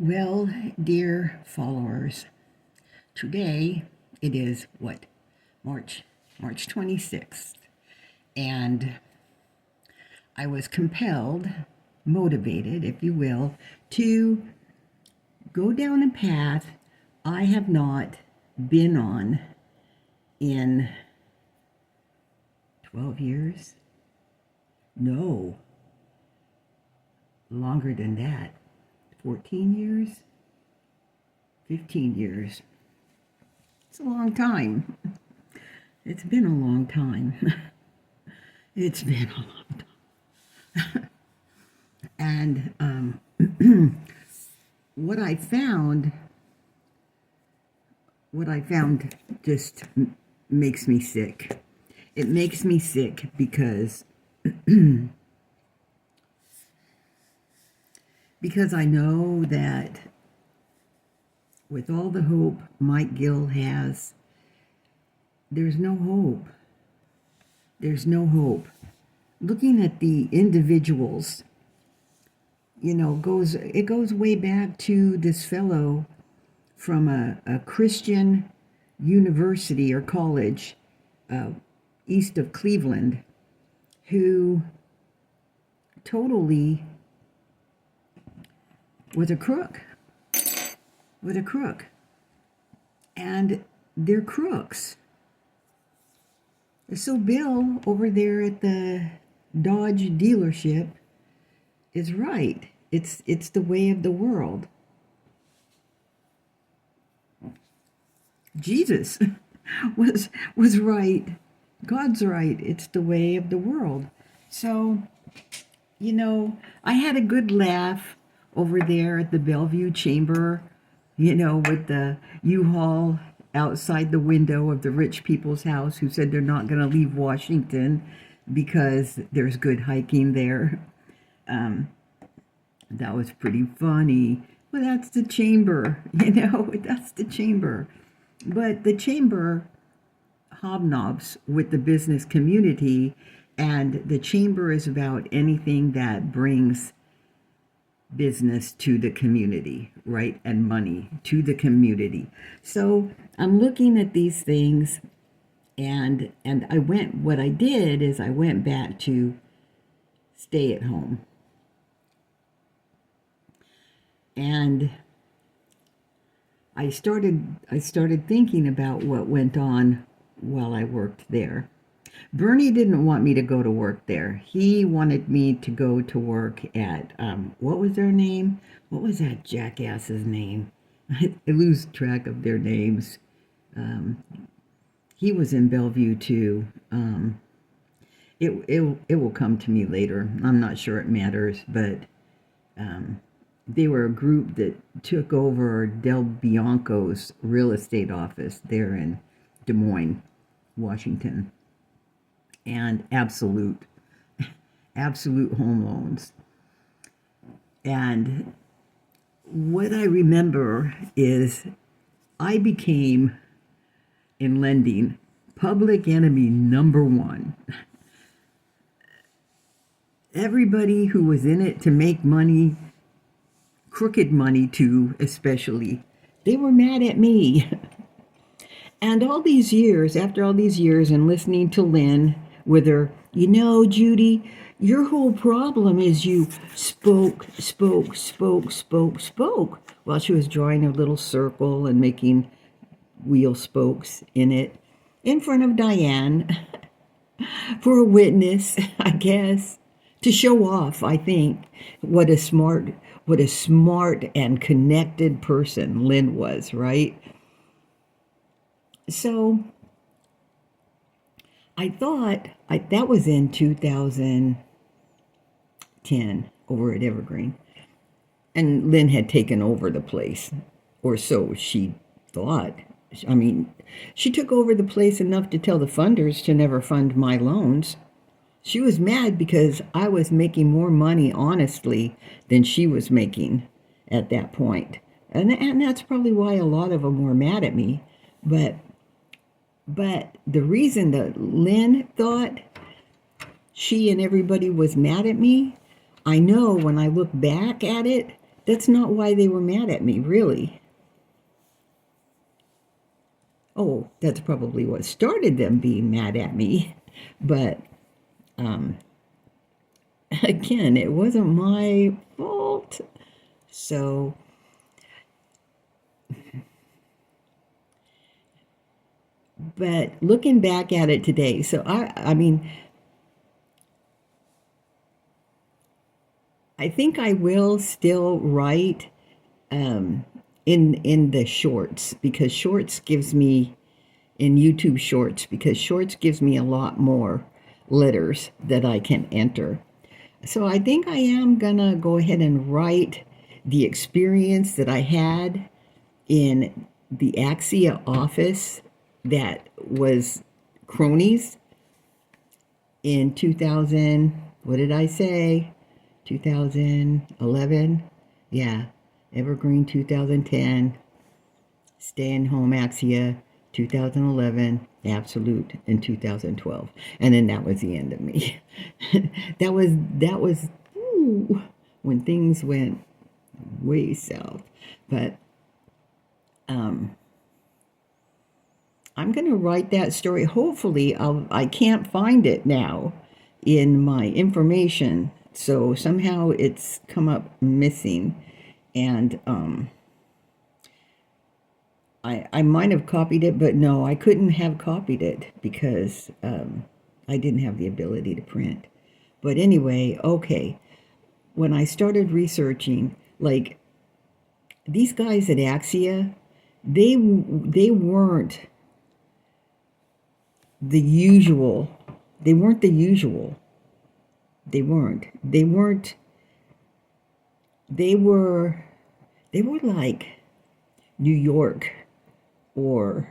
Well, dear followers, today it is what? March March 26th. And I was compelled, motivated, if you will, to go down a path I have not been on in 12 years. No, longer than that. 14 years? 15 years. It's a long time. It's been a long time. It's been a long time. And what I found just makes me sick. It makes me sick because I know that with all the hope Mike Gill has, there's no hope. There's no hope. Looking at the individuals, it goes way back to this fellow from a Christian university or college east of Cleveland who totally was a crook. And they're crooks. So Bill over there at the Dodge dealership is right. It's the way of the world. Jesus was right. God's right. It's the way of the world. So, I had a good laugh over there at the Bellevue Chamber, with the U-Haul outside the window of the rich people's house who said they're not going to leave Washington because there's good hiking there. That was pretty funny. Well, that's the chamber, that's the chamber. But the chamber hobnobs with the business community, and the chamber is about anything that brings business to the community, right? And money to the community. So I'm looking at these things, and what I did is I went back to stay at home. And I started thinking about what went on while I worked there. Bernie didn't want me to go to work there. He wanted me to go to work at, what was their name? What was that jackass's name? I lose track of their names. He was in Bellevue too. It will come to me later. I'm not sure it matters, but they were a group that took over Del Bianco's real estate office there in Des Moines, Washington. And absolute home loans. And what I remember is I became, in lending, public enemy number one. Everybody who was in it to make money, crooked money too, especially, they were mad at me. And after all these years and listening to Lynn with her, Judy, your whole problem is you spoke while she was drawing a little circle and making wheel spokes in it in front of Diane for a witness, I guess, to show off, I think, what a smart and connected person Lynn was, right? So I thought that was in 2010 over at Evergreen. And Lynn had taken over the place, or so she thought. I mean, she took over the place enough to tell the funders to never fund my loans. She was mad because I was making more money, honestly, than she was making at that point. And that's probably why a lot of them were mad at me. But the reason that Lynn thought she and everybody was mad at me, I know when I look back at it, That's not why they were mad at me, really. Oh, that's probably what started them being mad at me. But again, it wasn't my fault. So, but looking back at it today, so I mean, I think I will still write in the shorts, because shorts gives me, in YouTube shorts, because shorts gives me a lot more letters that I can enter. So I think I am gonna go ahead and write the experience that I had in the Axia office that was cronies in 2000. What did I say? 2011. Yeah, Evergreen 2010, Staying Home Axia 2011, Absolute in 2012. And then that was the end of me. that was ooh, when things went way south. But I'm going to write that story. Hopefully, I can't find it now in my information. So somehow it's come up missing. And I might have copied it, but no, I couldn't have copied it because I didn't have the ability to print. But anyway, okay. When I started researching, like, these guys at Axia, they weren't the usual. They weren't the usual. They weren't. They weren't. They were. They were like New York or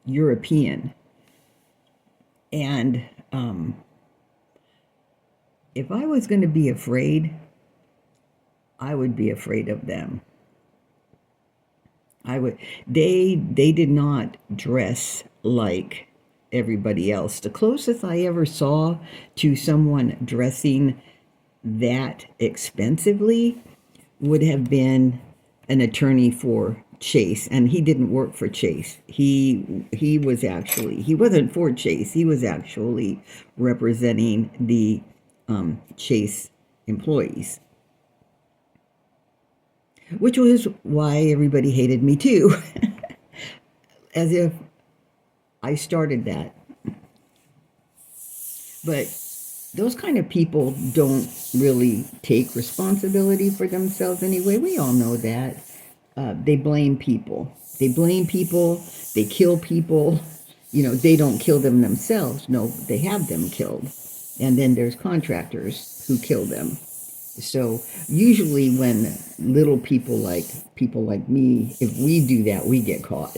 European. And if I was going to be afraid, I would be afraid of them. I would. They did not dress like everybody else. The closest I ever saw to someone dressing that expensively would have been an attorney for Chase, and he didn't work for Chase. He was actually, he wasn't for Chase. He was actually representing the Chase employees, which was why everybody hated me too. As if I started that. But those kind of people don't really take responsibility for themselves anyway. We all know that. They blame people. They blame people. They kill people. You know, they don't kill them themselves. No, they have them killed. And then there's contractors who kill them. So usually when little people like me, if we do that, we get caught,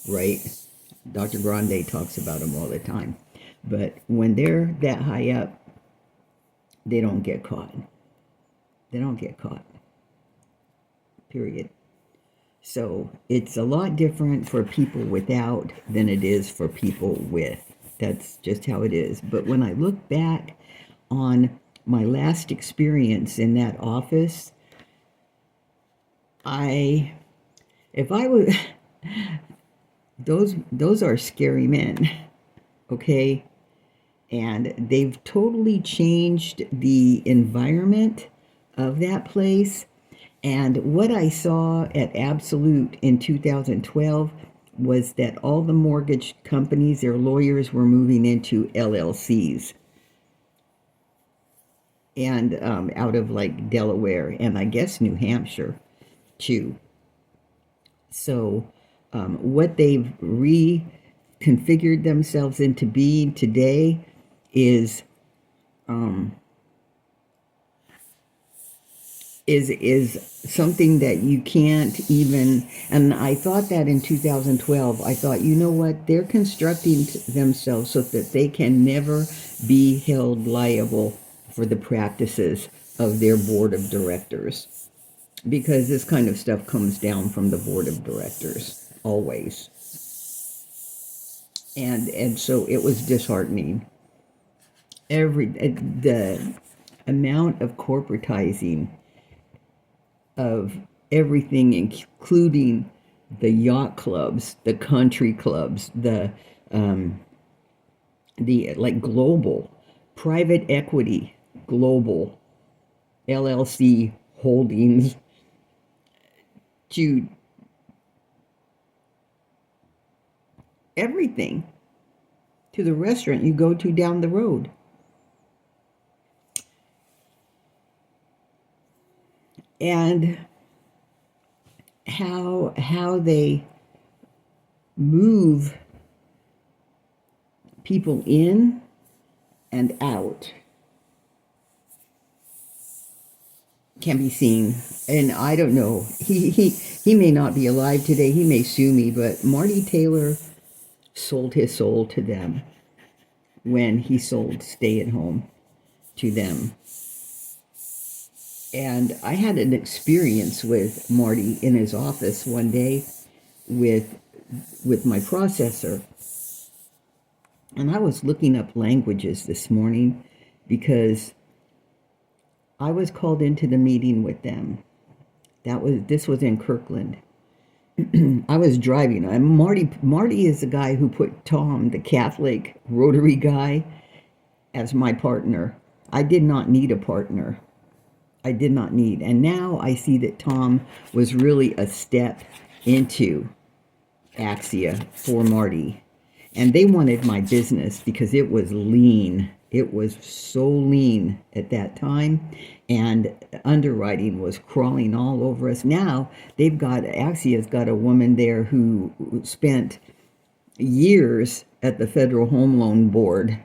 right? Dr. Grande talks about them all the time. But when they're that high up, they don't get caught. They don't get caught. Period. So it's a lot different for people without than it is for people with. That's just how it is. But when I look back on my last experience in that office, if I was, those are scary men, okay? And they've totally changed the environment of that place. And what I saw at Absolute in 2012 was that all the mortgage companies, their lawyers were moving into LLCs. And out of like Delaware and I guess New Hampshire too. So what they've reconfigured themselves into being today is something that you can't even. And I thought that in 2012, I thought, you know what, they're constructing themselves so that they can never be held liable for the practices of their board of directors, because this kind of stuff comes down from the board of directors always. And so it was disheartening. The amount of corporatizing of everything, including the yacht clubs, the country clubs, the like global, private equity, global, LLC holdings, to everything, to the restaurant you go to down the road. And how they move people in and out can be seen. And I don't know, he may not be alive today, he may sue me, but Marty Taylor sold his soul to them when he sold Stay at Home to them. And I had an experience with Marty in his office one day with my processor. And I was looking up languages this morning because I was called into the meeting with them. This was in Kirkland. I was driving. Marty is the guy who put Tom, the Catholic Rotary guy, as my partner. I did not need a partner. I did not need. And now I see that Tom was really a step into Axia for Marty. And they wanted my business because it was lean. It was so lean at that time. And underwriting was crawling all over us. Now Axia's got a woman there who spent years at the Federal Home Loan Board.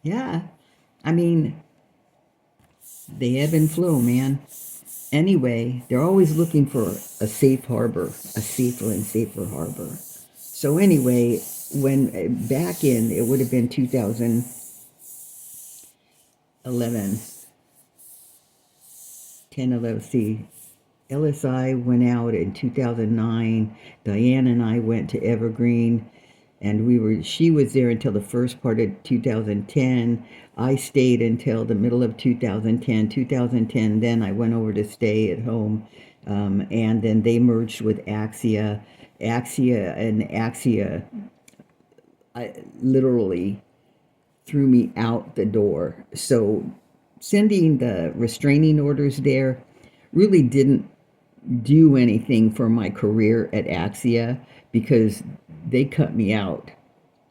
Yeah. I mean, they ebb and flow, man. Anyway, they're always looking for a safe harbor, a safer and safer harbor. So anyway, when back in, it would have been 2011, 10, 11, see, LSI went out in 2009. Diane and I went to Evergreen, and she was there until the first part of 2010. I stayed until the middle of 2010. Then I went over to Stay at Home, and then they merged with Axia. Axia literally threw me out the door. So sending the restraining orders there really didn't do anything for my career at Axia, because they cut me out.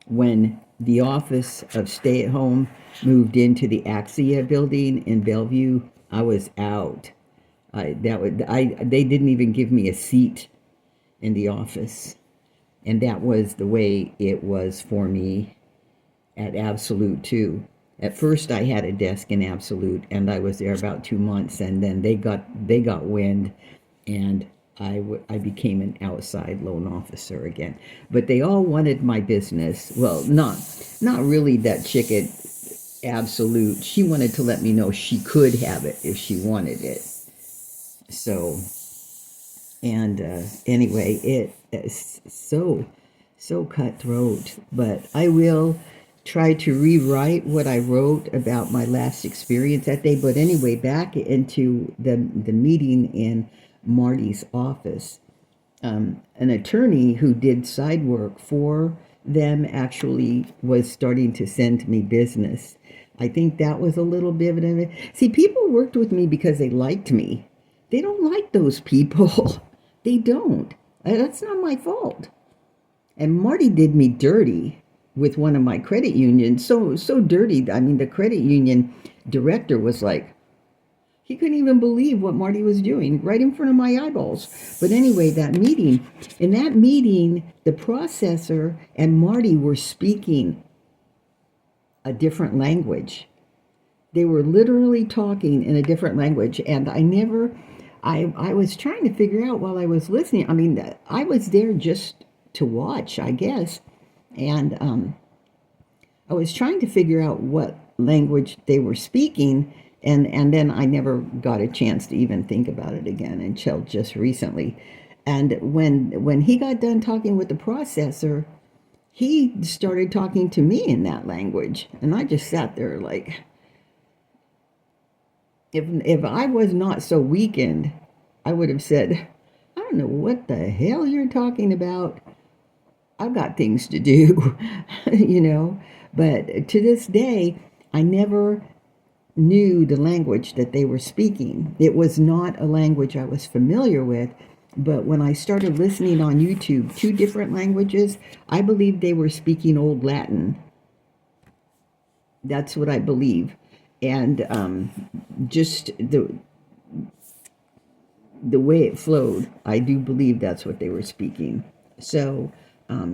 When the office of Stay at Home moved into the Axia building in Bellevue, I was out. They didn't even give me a seat in the office. And that was the way it was for me at Absolute too. At first I had a desk in Absolute, and I was there about 2 months, and then they got wind, and I became an outside loan officer again. But they all wanted my business. Well, not really that chick at Absolute. She wanted to let me know she could have it if she wanted it. So, and anyway, it's so cutthroat. But I will try to rewrite what I wrote about my last experience that day. But anyway, back into the meeting in Marty's office. An attorney who did side work for them actually was starting to send me business. I think that was a little bit of it. See, people worked with me because they liked me. They don't like those people. They don't. That's not my fault. And Marty did me dirty with one of my credit unions. So dirty. I mean, the credit union director was like, he couldn't even believe what Marty was doing right in front of my eyeballs. But anyway, in that meeting, the processor and Marty were speaking a different language. They were literally talking in a different language. And I was trying to figure out while I was listening. I mean, I was there just to watch, I guess. And I was trying to figure out what language they were speaking. And then I never got a chance to even think about it again until just recently. And when he got done talking with the processor, he started talking to me in that language. And I just sat there like, If I was not so weakened, I would have said, I don't know what the hell you're talking about. I've got things to do, you know. But to this day, I never knew the language that they were speaking. It was not a language I was familiar with. But when I started listening on YouTube, two different languages, I believe they were speaking Old Latin. That's what I believe. And just the way it flowed, I do believe that's what they were speaking. So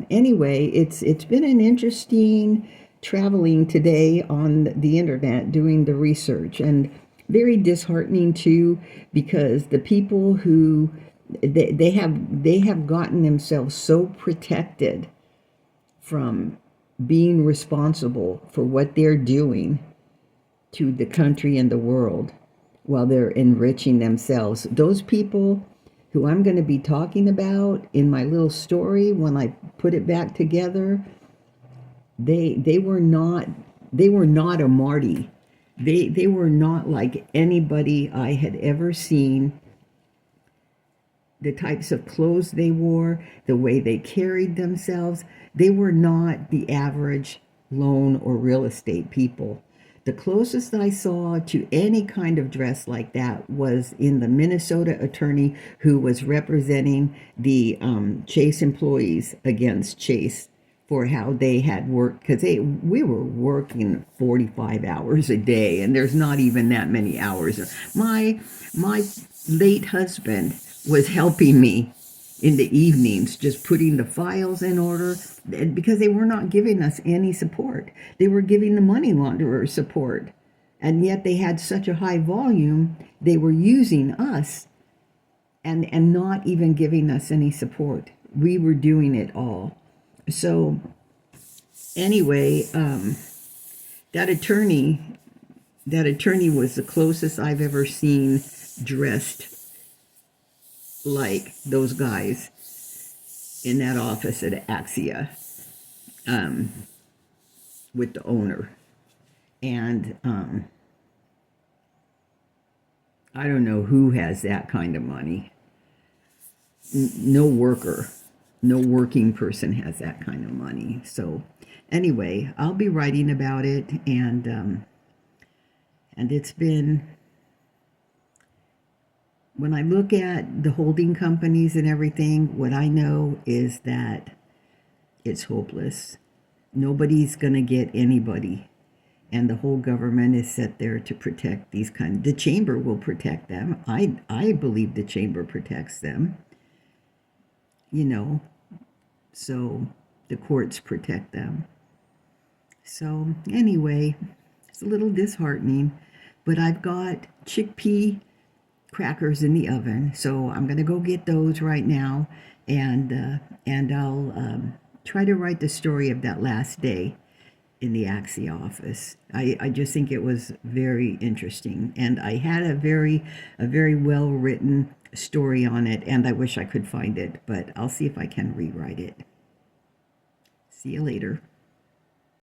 anyway, it's been an interesting traveling today on the internet doing the research, and very disheartening too, because the people who they have gotten themselves so protected from being responsible for what they're doing to the country and the world while they're enriching themselves. Those people who I'm going to be talking about in my little story, when I put it back together, they were not a Marty. They were not like anybody I had ever seen. The types of clothes they wore, the way they carried themselves, they were not the average loan or real estate people. The closest I saw to any kind of dress like that was in the Minnesota attorney who was representing the Chase employees against Chase for how they had worked, because we were working 45 hours a day, and there's not even that many hours. My late husband was helping me in the evenings, just putting the files in order, because they were not giving us any support. They were giving the money launderers support, and yet they had such a high volume, they were using us and not even giving us any support. We were doing it all. So anyway, that attorney was the closest I've ever seen dressed like those guys in that office at Axia, with the owner. And I don't know who has that kind of money. No working person has that kind of money. So anyway, I'll be writing about it, and it's been, when I look at the holding companies and everything, what I know is that it's hopeless. Nobody's going to get anybody. And the whole government is set there to protect these kind. The chamber will protect them. I believe the chamber protects them. You know, so the courts protect them. So anyway, it's a little disheartening, but I've got chickpea crackers in the oven, so I'm gonna go get those right now, and I'll try to write the story of that last day in the Axie office. I just think it was very interesting, and I had a very well written story on it, and I wish I could find it, but I'll see if I can rewrite it. See you later.